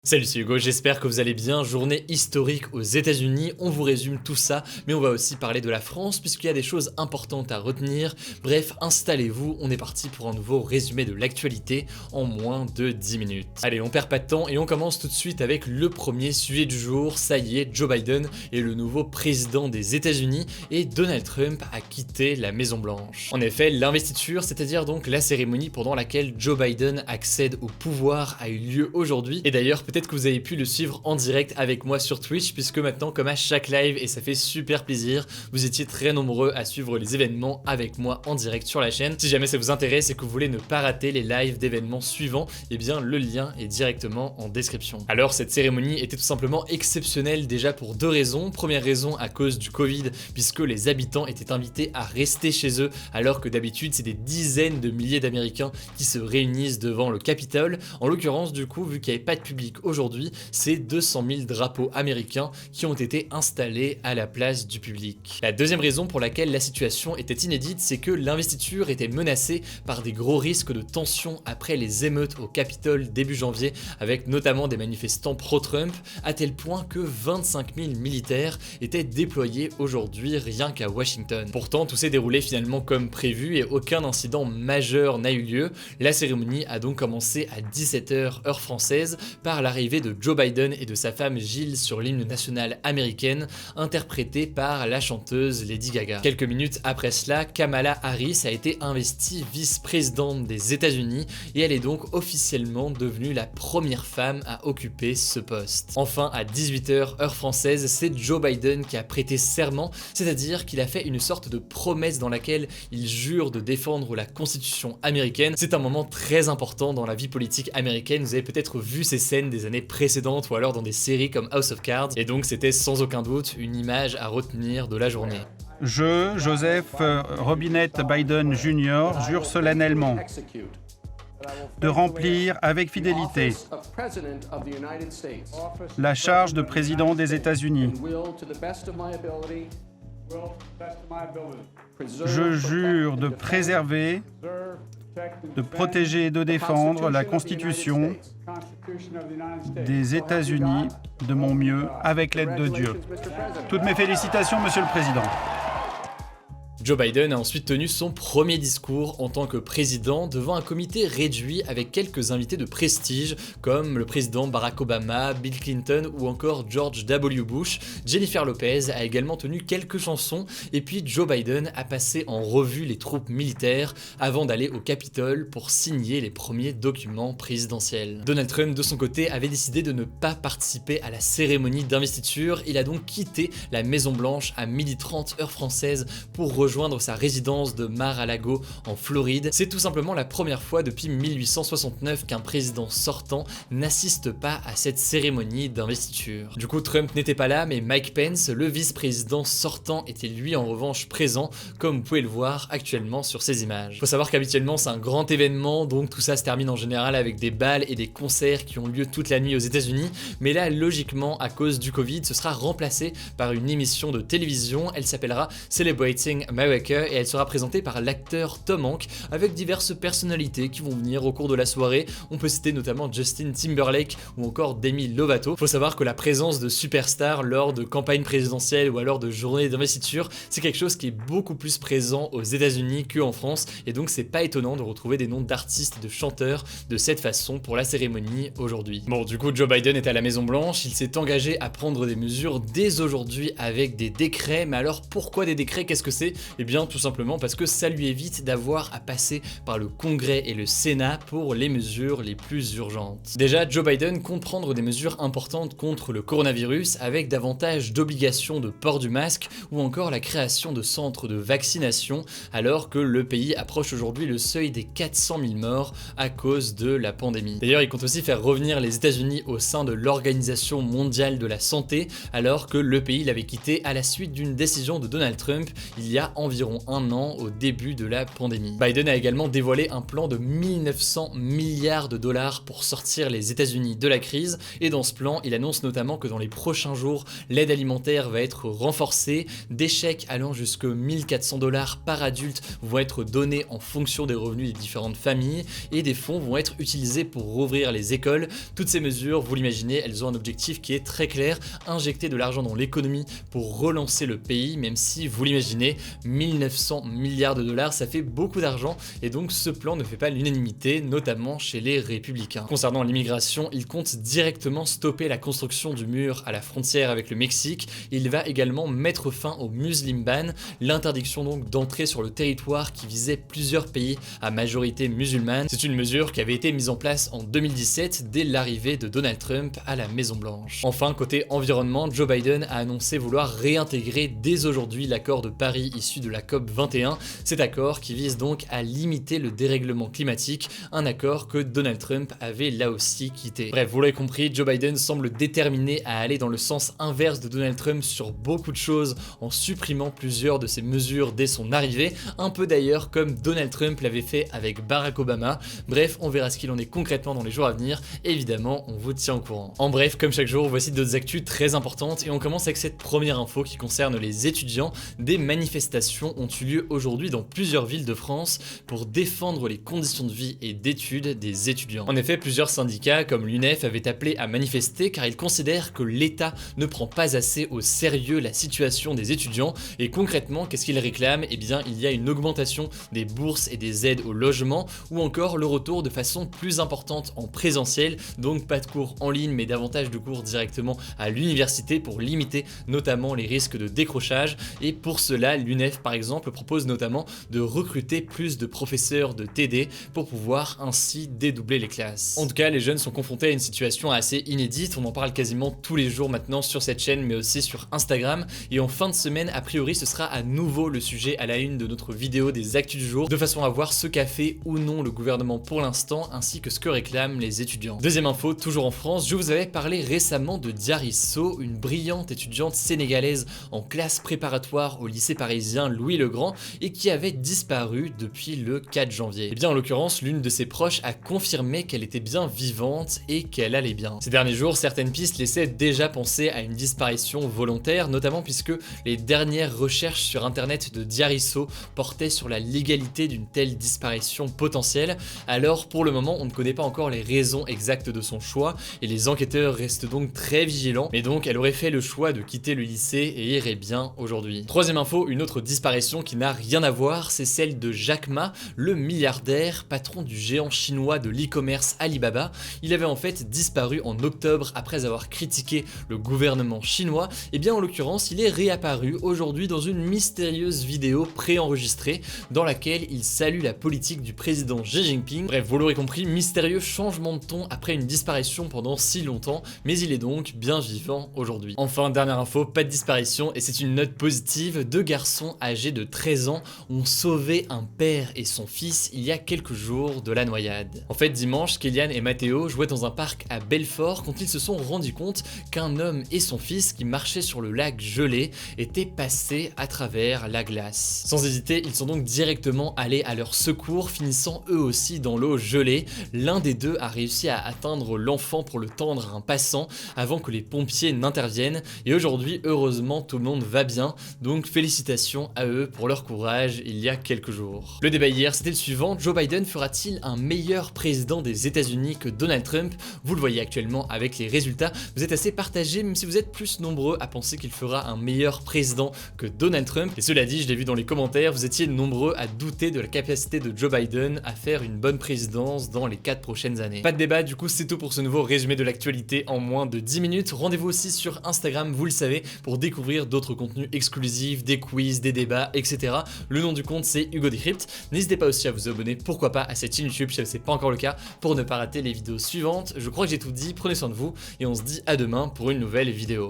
Salut, c'est Hugo, j'espère que vous allez bien. Journée historique aux États-Unis, on vous résume tout ça, mais on va aussi parler de la France puisqu'il y a des choses importantes à retenir. Bref, installez-vous, on est parti pour un nouveau résumé de l'actualité en moins de 10 minutes. Allez, on perd pas de temps et on commence tout de suite avec le premier sujet du jour. Ça y est, Joe Biden est le nouveau président des États-Unis et Donald Trump a quitté la Maison Blanche. En effet, l'investiture, c'est-à-dire donc la cérémonie pendant laquelle Joe Biden accède au pouvoir, a eu lieu aujourd'hui. Et d'ailleurs, peut-être que vous avez pu le suivre en direct avec moi sur Twitch, puisque maintenant, comme à chaque live, et ça fait super plaisir, vous étiez très nombreux à suivre les événements avec moi en direct sur la chaîne. Si jamais ça vous intéresse et que vous voulez ne pas rater les lives d'événements suivants, eh bien le lien est directement en description. Alors cette cérémonie était tout simplement exceptionnelle déjà pour deux raisons. Première raison à cause du Covid, puisque les habitants étaient invités à rester chez eux, alors que d'habitude c'est des dizaines de milliers d'Américains qui se réunissent devant le Capitole. En l'occurrence, du coup, vu qu'il n'y avait pas de public aujourd'hui, c'est 200 000 drapeaux américains qui ont été installés à la place du public. La deuxième raison pour laquelle la situation était inédite, c'est que l'investiture était menacée par des gros risques de tension après les émeutes au Capitole début janvier, avec notamment des manifestants pro-Trump, à tel point que 25 000 militaires étaient déployés aujourd'hui rien qu'à Washington. Pourtant, tout s'est déroulé finalement comme prévu et aucun incident majeur n'a eu lieu. La cérémonie a donc commencé à 17h heure française par l'arrivée de Joe Biden et de sa femme Jill sur l'hymne national américaine, interprétée par la chanteuse Lady Gaga. Quelques minutes après cela, Kamala Harris a été investie vice-présidente des États-Unis et elle est donc officiellement devenue la première femme à occuper ce poste. Enfin, à 18h heure française, c'est Joe Biden qui a prêté serment, c'est-à-dire qu'il a fait une sorte de promesse dans laquelle il jure de défendre la Constitution américaine. C'est un moment très important dans la vie politique américaine. Vous avez peut-être vu ces scènes des années précédentes ou alors dans des séries comme House of Cards, et donc c'était sans aucun doute une image à retenir de la journée. Je, Joseph Robinette Biden Jr., jure solennellement de remplir avec fidélité la charge de président des États-Unis. Je jure de préserver, de protéger et de défendre la Constitution des États-Unis de mon mieux, avec l'aide de Dieu. Toutes mes félicitations, Monsieur le Président. Joe Biden a ensuite tenu son premier discours en tant que président devant un comité réduit avec quelques invités de prestige comme le président Barack Obama, Bill Clinton ou encore George W. Bush. Jennifer Lopez a également tenu quelques chansons et puis Joe Biden a passé en revue les troupes militaires avant d'aller au Capitole pour signer les premiers documents présidentiels. Donald Trump de son côté avait décidé de ne pas participer à la cérémonie d'investiture. Il a donc quitté la Maison Blanche à 12h30 heure française pour rejoindre sa résidence de Mar-a-Lago en Floride. C'est tout simplement la première fois depuis 1869 qu'un président sortant n'assiste pas à cette cérémonie d'investiture. Du coup, Trump n'était pas là, mais Mike Pence, le vice-président sortant, était lui en revanche présent, comme vous pouvez le voir actuellement sur ces images. Faut savoir qu'habituellement c'est un grand événement, donc tout ça se termine en général avec des balles et des concerts qui ont lieu toute la nuit aux États-Unis, mais là logiquement à cause du Covid, ce sera remplacé par une émission de télévision. Elle s'appellera Celebrating America et elle sera présentée par l'acteur Tom Hanks avec diverses personnalités qui vont venir au cours de la soirée. On peut citer notamment Justin Timberlake ou encore Demi Lovato. Faut savoir que la présence de superstars lors de campagnes présidentielles ou alors de journées d'investiture, c'est quelque chose qui est beaucoup plus présent aux États-Unis qu'en France, et donc c'est pas étonnant de retrouver des noms d'artistes et de chanteurs de cette façon pour la cérémonie aujourd'hui. Bon, du coup Joe Biden est à la Maison Blanche, il s'est engagé à prendre des mesures dès aujourd'hui avec des décrets, mais alors pourquoi des décrets? Qu'est-ce que c'est? Eh bien tout simplement parce que ça lui évite d'avoir à passer par le Congrès et le Sénat pour les mesures les plus urgentes. Déjà, Joe Biden compte prendre des mesures importantes contre le coronavirus avec davantage d'obligations de port du masque ou encore la création de centres de vaccination alors que le pays approche aujourd'hui le seuil des 400 000 morts à cause de la pandémie. D'ailleurs, il compte aussi faire revenir les États-Unis au sein de l'Organisation mondiale de la santé alors que le pays l'avait quitté à la suite d'une décision de Donald Trump il y a environ un an au début de la pandémie. Biden a également dévoilé un plan de 1900 milliards de dollars pour sortir les États-Unis de la crise, et dans ce plan, il annonce notamment que dans les prochains jours, l'aide alimentaire va être renforcée, des chèques allant jusqu'à 1400 dollars par adulte vont être donnés en fonction des revenus des différentes familles, et des fonds vont être utilisés pour rouvrir les écoles. Toutes ces mesures, vous l'imaginez, elles ont un objectif qui est très clair, injecter de l'argent dans l'économie pour relancer le pays, même si, vous l'imaginez, 1900 milliards de dollars, ça fait beaucoup d'argent, et donc ce plan ne fait pas l'unanimité, notamment chez les républicains. Concernant l'immigration, il compte directement stopper la construction du mur à la frontière avec le Mexique. Il va également mettre fin au Muslim ban, l'interdiction donc d'entrer sur le territoire qui visait plusieurs pays à majorité musulmane. C'est une mesure qui avait été mise en place en 2017 dès l'arrivée de Donald Trump à la Maison Blanche. Enfin, côté environnement, Joe Biden a annoncé vouloir réintégrer dès aujourd'hui l'accord de Paris issu de la COP 21, cet accord qui vise donc à limiter le dérèglement climatique, un accord que Donald Trump avait là aussi quitté. Bref, vous l'avez compris, Joe Biden semble déterminé à aller dans le sens inverse de Donald Trump sur beaucoup de choses en supprimant plusieurs de ses mesures dès son arrivée, un peu d'ailleurs comme Donald Trump l'avait fait avec Barack Obama. Bref, on verra ce qu'il en est concrètement dans les jours à venir, évidemment on vous tient au courant. En bref, comme chaque jour, voici d'autres actus très importantes, et on commence avec cette première info qui concerne les étudiants. Des manifestations ont eu lieu aujourd'hui dans plusieurs villes de France pour défendre les conditions de vie et d'études des étudiants. En effet, plusieurs syndicats comme l'UNEF avaient appelé à manifester car ils considèrent que l'État ne prend pas assez au sérieux la situation des étudiants, et concrètement, qu'est-ce qu'ils réclament? Eh bien, il y a une augmentation des bourses et des aides au logement, ou encore le retour de façon plus importante en présentiel, donc pas de cours en ligne mais davantage de cours directement à l'université pour limiter notamment les risques de décrochage. Et pour cela, l'UNEF par exemple propose notamment de recruter plus de professeurs de TD pour pouvoir ainsi dédoubler les classes. En tout cas, les jeunes sont confrontés à une situation assez inédite, on en parle quasiment tous les jours maintenant sur cette chaîne mais aussi sur Instagram, et en fin de semaine a priori ce sera à nouveau le sujet à la une de notre vidéo des actus du jour, de façon à voir ce qu'a fait ou non le gouvernement pour l'instant ainsi que ce que réclament les étudiants. Deuxième info, toujours en France, je vous avais parlé récemment de Diary So, une brillante étudiante sénégalaise en classe préparatoire au lycée parisien Louis-le-Grand et qui avait disparu depuis le 4 janvier. Et bien en l'occurrence, l'une de ses proches a confirmé qu'elle était bien vivante et qu'elle allait bien. Ces derniers jours, certaines pistes laissaient déjà penser à une disparition volontaire, notamment puisque les dernières recherches sur internet de Diary So portaient sur la légalité d'une telle disparition potentielle. Alors pour le moment, on ne connaît pas encore les raisons exactes de son choix et les enquêteurs restent donc très vigilants, mais donc elle aurait fait le choix de quitter le lycée et irait bien aujourd'hui. Troisième info, une autre disparition qui n'a rien à voir, c'est celle de Jack Ma, le milliardaire, patron du géant chinois de l'e-commerce Alibaba. Il avait en fait disparu en octobre après avoir critiqué le gouvernement chinois. Et bien en l'occurrence, il est réapparu aujourd'hui dans une mystérieuse vidéo préenregistrée dans laquelle il salue la politique du président Xi Jinping. Bref, vous l'aurez compris, mystérieux changement de ton après une disparition pendant si longtemps, mais il est donc bien vivant aujourd'hui. Enfin, dernière info, pas de disparition, et c'est une note positive. Deux garçons âgés de 13 ans ont sauvé un père et son fils il y a quelques jours de la noyade. En fait, dimanche, Kylian et Matteo jouaient dans un parc à Belfort quand ils se sont rendus compte qu'un homme et son fils qui marchaient sur le lac gelé étaient passés à travers la glace. Sans hésiter, ils sont donc directement allés à leur secours, finissant eux aussi dans l'eau gelée. L'un des deux a réussi à atteindre l'enfant pour le tendre à un passant avant que les pompiers n'interviennent, et aujourd'hui, heureusement, tout le monde va bien, donc félicitations à eux pour leur courage il y a quelques jours. Le débat hier, c'était le suivant: Joe Biden fera-t-il un meilleur président des États-Unis que Donald Trump? Vous le voyez actuellement avec les résultats, vous êtes assez partagés, même si vous êtes plus nombreux à penser qu'il fera un meilleur président que Donald Trump. Et cela dit, je l'ai vu dans les commentaires, vous étiez nombreux à douter de la capacité de Joe Biden à faire une bonne présidence dans les 4 prochaines années. Pas de débat, du coup c'est tout pour ce nouveau résumé de l'actualité en moins de 10 minutes. Rendez-vous aussi sur Instagram, vous le savez, pour découvrir d'autres contenus exclusifs, des quiz, des débats, etc. Le nom du compte c'est Hugo Decrypt. N'hésitez pas aussi à vous abonner, pourquoi pas, à cette chaîne YouTube si ce n'est pas encore le cas, pour ne pas rater les vidéos suivantes. Je crois que j'ai tout dit, prenez soin de vous et on se dit à demain pour une nouvelle vidéo.